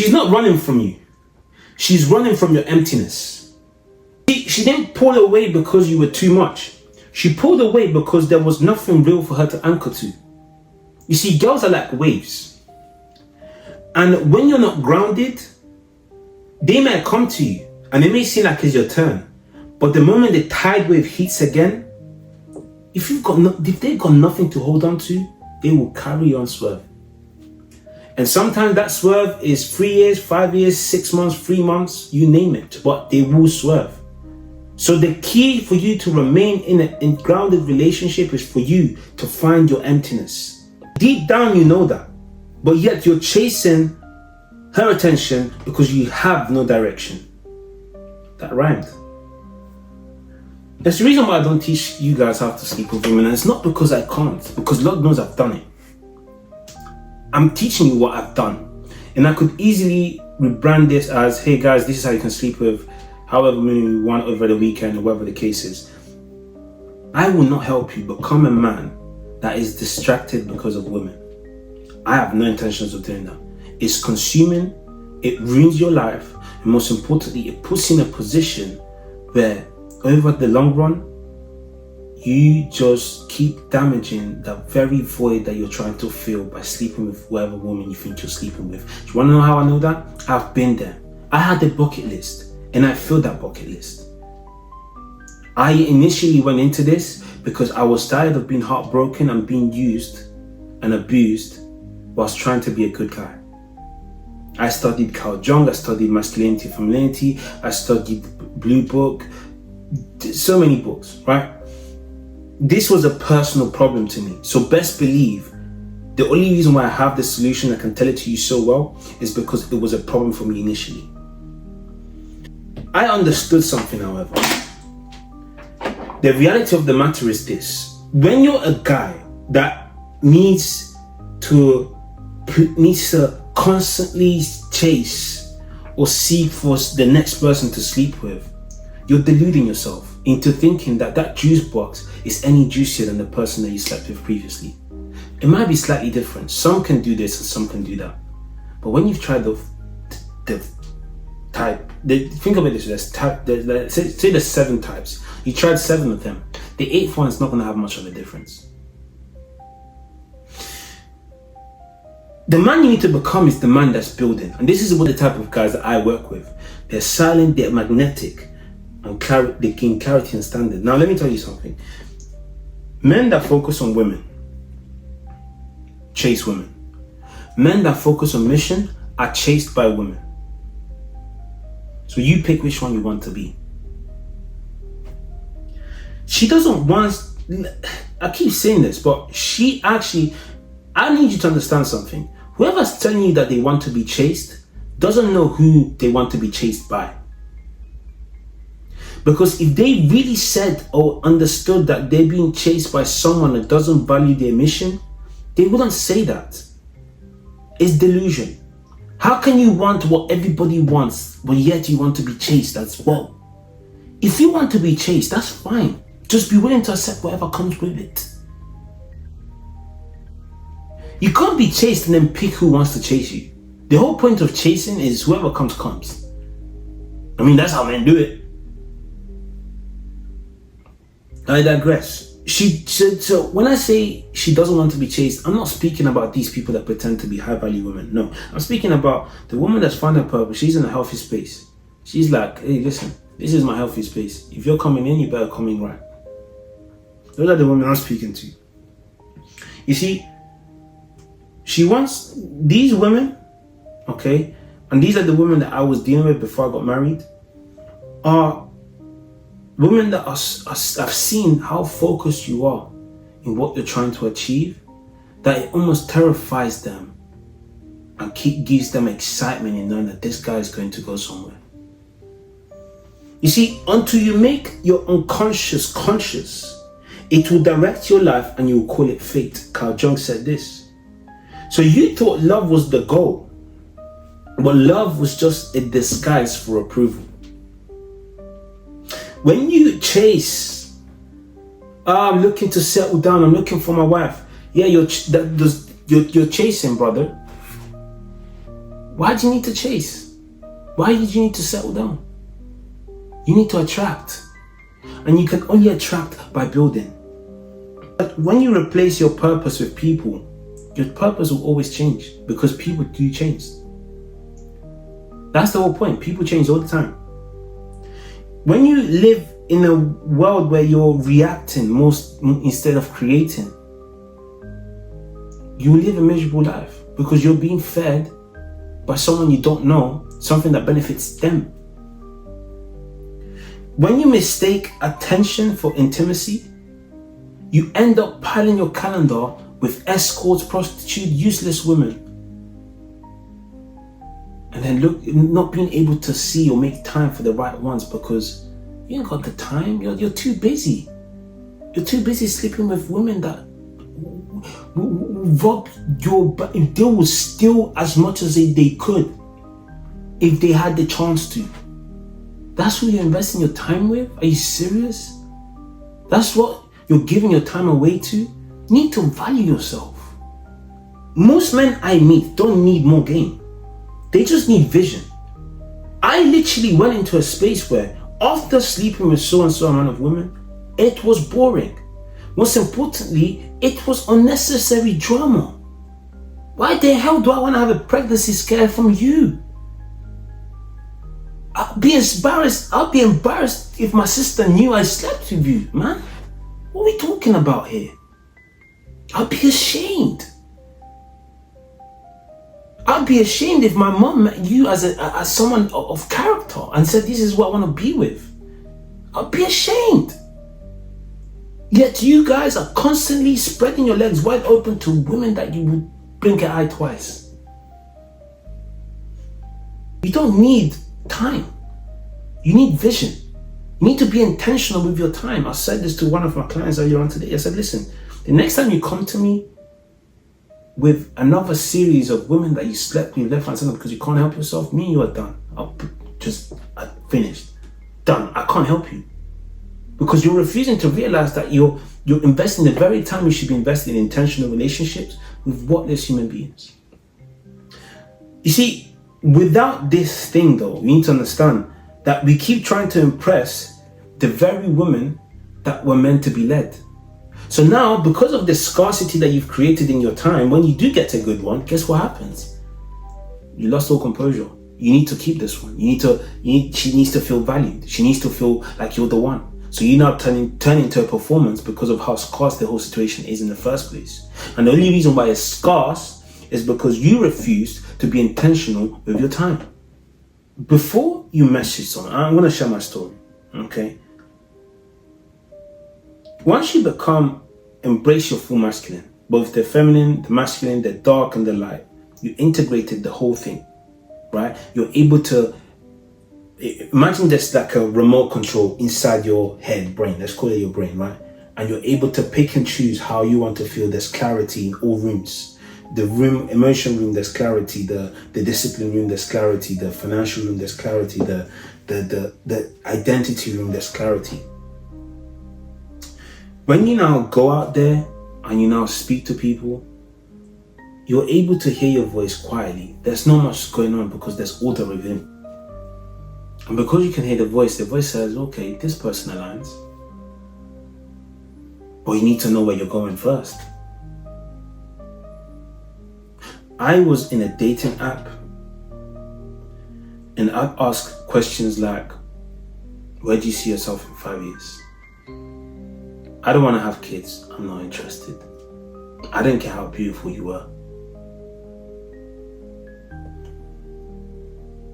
She's not running from you. She's running from your emptiness. She didn't pull away because you were too much. She pulled away because there was nothing real for her to anchor to. You see, girls are like waves. And when you're not grounded, they may come to you and it may seem like it's your turn. But the moment the tide wave hits again, if they've got nothing to hold on to, they will carry you on swerve. And sometimes that swerve is 3 years, 5 years, 6 months, 3 months, you name it, but they will swerve. So the key for you to remain in a grounded relationship is for you to find your emptiness. Deep down you know that, but yet you're chasing her attention because you have no direction. That rhymed. That's the reason why I don't teach you guys how to sleep with women, and it's not because I can't, because Lord knows I've done it. I'm teaching you what I've done, and I could easily rebrand this as, hey guys, this is how you can sleep with however many you want over the weekend or whatever the case is. I will not help you become a man that is distracted because of women. I have no intentions of doing that. It's consuming, it ruins your life, and most importantly, it puts you in a position where over the long run, you just keep damaging that very void that you're trying to fill by sleeping with whatever woman you think you're sleeping with. Do you want to know how I know that? I've been there. I had a bucket list and I filled that bucket list. I initially went into this because I was tired of being heartbroken and being used and abused whilst trying to be a good guy. I studied Carl Jung, I studied masculinity, femininity, I studied Blue Book, so many books, right? This was a personal problem to me. So best believe the only reason why I have the solution, I can tell it to you so well, is because it was a problem for me initially. I understood something, however. The reality of the matter is this. When you're a guy that needs to constantly chase or seek for the next person to sleep with, you're deluding yourself into thinking that that juice box is any juicier than the person that you slept with previously. It might be slightly different. Some can do this and some can do that. But when you've tried think of it this way, say there's 7 types. You tried 7 of them. The 8th one is not going to have much of a difference. The man you need to become is the man that's building. And this is what the type of guys that I work with. They're silent, they're magnetic, and they gain clarity and standard. Now let me tell you something. Men that focus on women chase women. Men that focus on mission are chased by women. So you pick which one you want to be. She doesn't want, I keep saying this, but I need you to understand something. Whoever's telling you that they want to be chased doesn't know who they want to be chased by. Because if they really said or understood that they're being chased by someone that doesn't value their mission, they wouldn't say that. It's delusion. How can you want what everybody wants, but yet you want to be chased as well? If you want to be chased, that's fine. Just be willing to accept whatever comes with it. You can't be chased and then pick who wants to chase you. The whole point of chasing is whoever comes, comes. I mean, that's how men do it. I digress. So when I say she doesn't want to be chased, I'm not speaking about these people that pretend to be high value women. No, I'm speaking about the woman that's found her purpose. She's in a healthy space. She's like, hey, listen, this is my healthy space. If you're coming in, you better come in right. Those are the women I'm speaking to. You see, she wants these women, okay, and these are the women that I was dealing with before I got married, are women that I've seen how focused you are in what you're trying to achieve, that it almost terrifies them and gives them excitement in knowing that this guy is going to go somewhere. You see, until you make your unconscious conscious, it will direct your life and you will call it fate. Carl Jung said this. So you thought love was the goal, but love was just a disguise for approval. When you chase, I'm looking to settle down, I'm looking for my wife. Yeah, you're chasing, brother. Why do you need to chase? Why did you need to settle down? You need to attract. And you can only attract by building. But when you replace your purpose with people, your purpose will always change because people do change. That's the whole point. People change all the time. When you live in a world where you're reacting instead of creating, you live a miserable life because you're being fed by someone you don't know, something that benefits them. When you mistake attention for intimacy, you end up piling your calendar with escorts, prostitutes, useless women. And then not being able to see or make time for the right ones because you ain't got the time. You're too busy. You're too busy sleeping with women that rob your. They will steal as much as they could if they had the chance to. That's who you're investing your time with? Are you serious? That's what you're giving your time away to? You need to value yourself. Most men I meet don't need more game. They just need vision. I literally went into a space where after sleeping with so and so amount of women, it was boring. Most importantly, it was unnecessary drama. Why the hell do I want to have a pregnancy scare from you? I'd be embarrassed if my sister knew I slept with you, man. What are we talking about here? I'd be ashamed. I'd be ashamed if my mom met you as someone of character and said, this is what I want to be with. I'd be ashamed. Yet you guys are constantly spreading your legs wide open to women that you would blink an eye twice. You don't need time. You need vision. You need to be intentional with your time. I said this to one of my clients earlier on today. I said, listen, the next time you come to me with another series of women that you slept with left and center because you can't help yourself, me and you are done. I finished. Done. I can't help you. Because you're refusing to realize that you're investing the very time you should be investing in intentional relationships with worthless human beings. You see, without this thing though, we need to understand that we keep trying to impress the very women that were meant to be led. So now, because of the scarcity that you've created in your time, when you do get a good one, guess what happens? You lost all composure. You need to keep this one. She needs to feel valued. She needs to feel like you're the one. So you now turn into a performance because of how scarce the whole situation is in the first place. And the only reason why it's scarce is because you refused to be intentional with your time. Before you message someone, I'm going to share my story, okay? Once you embrace your full masculine, both the feminine, the masculine, the dark and the light, you integrated the whole thing, right? You're able to, imagine there's like a remote control inside your head, brain, let's call it your brain, right? And you're able to pick and choose how you want to feel. There's clarity in all rooms. The emotion room, there's clarity. The discipline room, there's clarity. The financial room, there's clarity. The identity room, there's clarity. When you now go out there and you now speak to people, you're able to hear your voice quietly. There's not much going on because there's order within. And because you can hear the voice says, okay, this person aligns. But you need to know where you're going first. I was in a dating app and I'd ask questions like, where do you see yourself in 5 years? I don't want to have kids. I'm not interested. I didn't care how beautiful you were.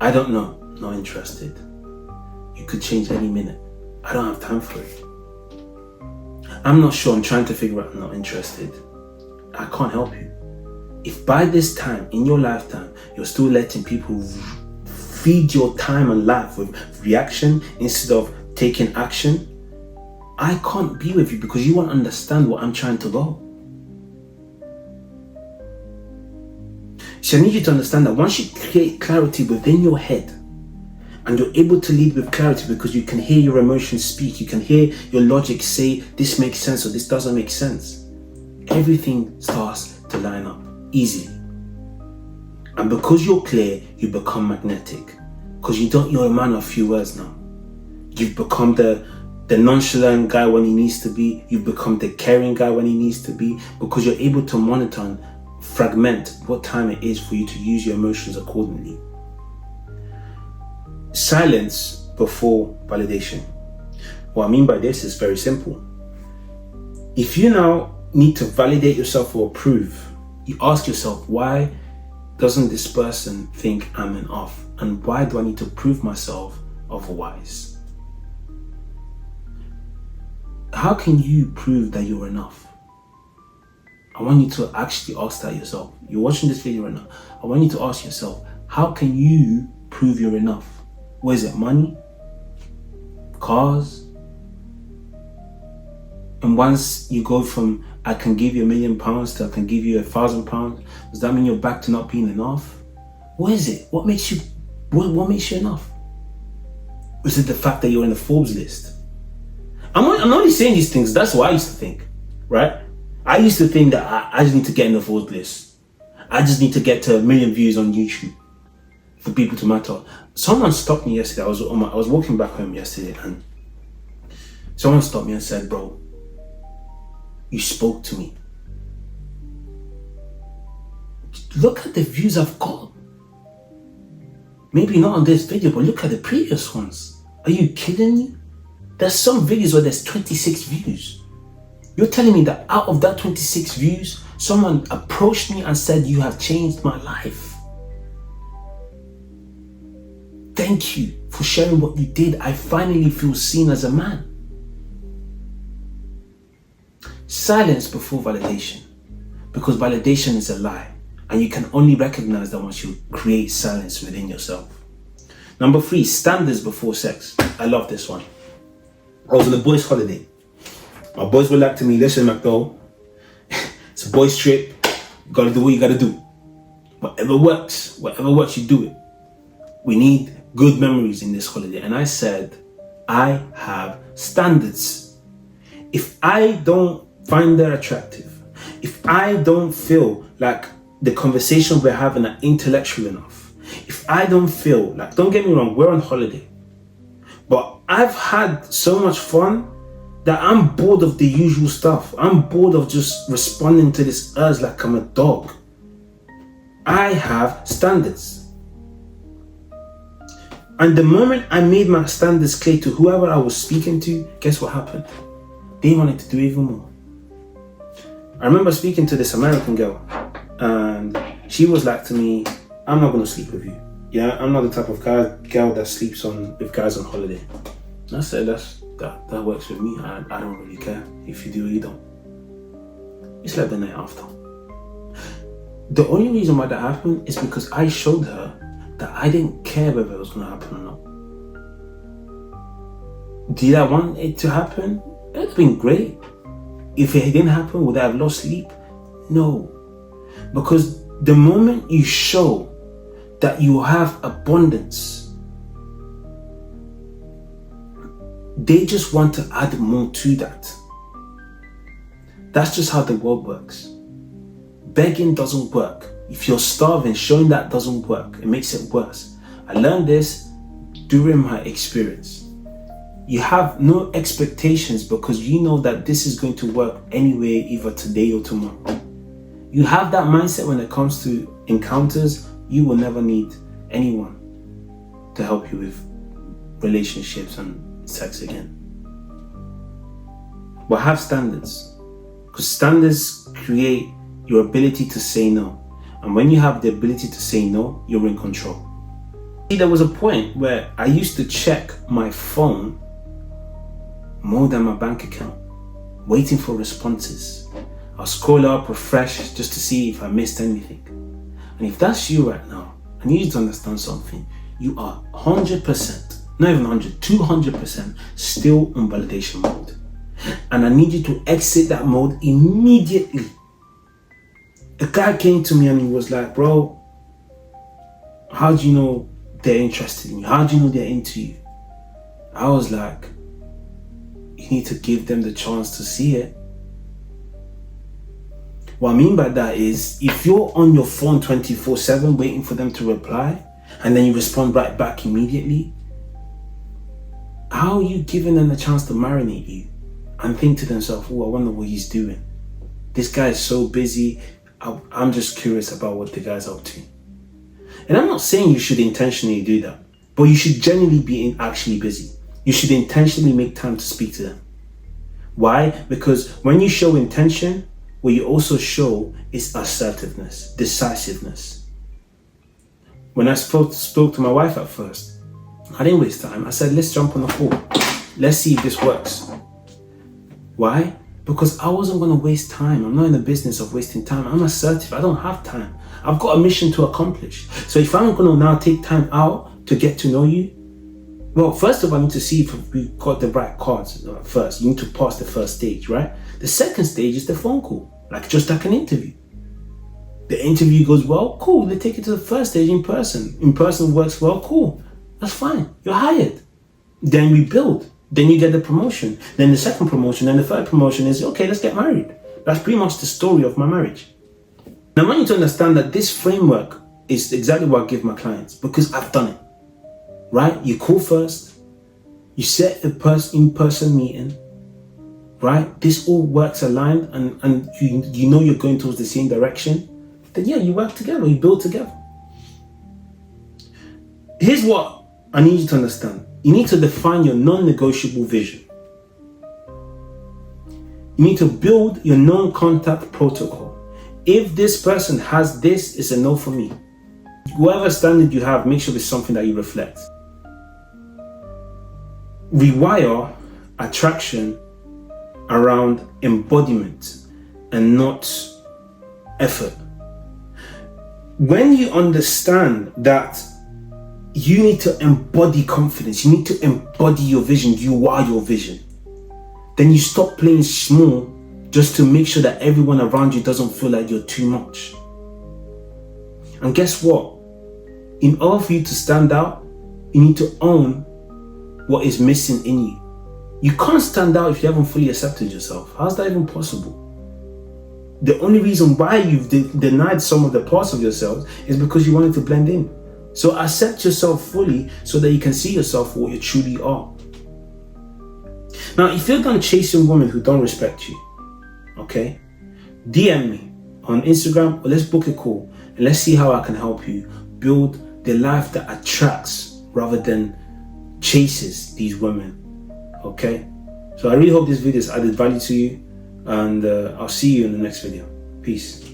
I don't know. Not interested. You could change any minute. I don't have time for it. I'm not sure. I'm trying to figure out. I'm not interested. I can't help you. If by this time in your lifetime, you're still letting people feed your time and life with reaction instead of taking action, I can't be with you because you won't understand what I'm trying to go. So I need you to understand that once you create clarity within your head and you're able to lead with clarity because you can hear your emotions speak, you can hear your logic say this makes sense or this doesn't make sense, everything starts to line up easily. And because you're clear, you become magnetic. Because you're a man of few words now. You've become the nonchalant guy when he needs to be. You've become the caring guy when he needs to be. Because you're able to monitor and fragment what time it is for you to use your emotions accordingly. Silence before validation. What I mean by this is very simple. If you now need to validate yourself or approve, you ask yourself, why doesn't this person think I'm enough? And why do I need to prove myself otherwise? How can you prove that you're enough? I want you to actually ask that yourself. You're watching this video right now. I want you to ask yourself, how can you prove you're enough? What is it? Money? Cars? And once you go from I can give you £1 million to I can give you £1,000, does that mean you're back to not being enough? What is it? What makes you enough? Is it the fact that you're in the Forbes list? I'm only saying these things. That's what I used to think, right? I used to think that I just need to get in the Forbes list. I just need to get to 1 million views on YouTube for people to matter. Someone stopped me yesterday. I was walking back home yesterday, and someone stopped me and said, "Bro, you spoke to me. Look at the views I've got. Maybe not on this video, but look at the previous ones. Are you kidding me? There's some videos where there's 26 views. You're telling me that out of that 26 views, someone approached me and said, you have changed my life. Thank you for sharing what you did. I finally feel seen as a man." Silence before validation, because validation is a lie, and you can only recognize that once you create silence within yourself. Number 3, standards before sex. I love this one. I was on a boys' holiday. My boys were like to me, "Listen, McDowell, it's a boys' trip. You gotta do what you gotta do. Whatever works, you do it. We need good memories in this holiday." And I said, I have standards. If I don't find that attractive, if I don't feel like the conversation we're having are intellectual enough, if I don't feel like, don't get me wrong, we're on holiday, but I've had so much fun that I'm bored of the usual stuff. I'm bored of just responding to this urge like I'm a dog. I have standards. And the moment I made my standards clear to whoever I was speaking to, guess what happened? They wanted to do even more. I remember speaking to this American girl, and she was like to me, "I'm not going to sleep with you. Yeah, I'm not the type of girl that sleeps with guys on holiday." And I said, that works with me. I don't really care. If you do, you don't. We slept the night after. The only reason why that happened is because I showed her that I didn't care whether it was going to happen or not. Did I want it to happen? It would have been great. If it didn't happen, would I have lost sleep? No. Because the moment you show that you have abundance, they just want to add more to that. That's just how the world works. Begging doesn't work. If you're starving, showing that doesn't work. It makes it worse. I learned this during my experience. You have no expectations because you know that this is going to work anyway, either today or tomorrow. You have that mindset when it comes to encounters, you will never need anyone to help you with relationships and sex again. But have standards, because standards create your ability to say no. And when you have the ability to say no, you're in control. See, there was a point where I used to check my phone more than my bank account, waiting for responses. I'll scroll up, refresh, just to see if I missed anything. And if that's you right now, I need you to understand something. You are 100%, not even 100, 200% still on validation mode. And I need you to exit that mode immediately. A guy came to me and he was like, "Bro, how do you know they're interested in you? How do you know they're into you?" I was like, you need to give them the chance to see it. What I mean by that is, if you're on your phone 24/7 waiting for them to reply, and then you respond right back immediately, how are you giving them the chance to marinate you and think to themselves, oh, I wonder what he's doing. This guy is so busy. I'm just curious about what the guy's up to. And I'm not saying you should intentionally do that, but you should genuinely be actually busy. You should intentionally make time to speak to them. Why? Because when you show intention, what you also show is assertiveness, decisiveness. When I spoke to my wife at first, I didn't waste time. I said, let's jump on the call. Let's see if this works. Why? Because I wasn't going to waste time. I'm not in the business of wasting time. I'm assertive. I don't have time. I've got a mission to accomplish. So if I'm going to now take time out to get to know you, well, first of all, I need to see if we got the right cards first. You need to pass the first stage, right? The second stage is the phone call, just like an interview. The interview goes well, cool. They take it to the first stage in person. In person works well, cool. That's fine. You're hired. Then we build. Then you get the promotion. Then the second promotion. Then the third promotion is, okay, let's get married. That's pretty much the story of my marriage. Now, I want you to understand that this framework is exactly what I give my clients, because I've done it. Right? You call first. You set a in-person meeting. Right? This all works aligned, and you know you're going towards the same direction. Then yeah, you work together. You build together. Here's what I need you to understand. You need to define your non-negotiable vision. You need to build your non-contact protocol. If this person has this, it's a no for me. Whatever standard you have, make sure it's something that you reflect. Rewire attraction around embodiment and not effort. When you understand that you need to embody confidence, you need to embody your vision, you are your vision, then you stop playing small just to make sure that everyone around you doesn't feel like you're too much. And guess what? In order for you to stand out, you need to own what is missing in you. You can't stand out if you haven't fully accepted yourself. How's that even possible? The only reason why you've denied some of the parts of yourself is because you wanted to blend in. So accept yourself fully so that you can see yourself for what you truly are. Now, if you're done chasing women who don't respect you, okay, DM me on Instagram, or let's book a call and let's see how I can help you build the life that attracts rather than chases these women, okay? So I really hope this video has added value to you, and I'll see you in the next video. Peace.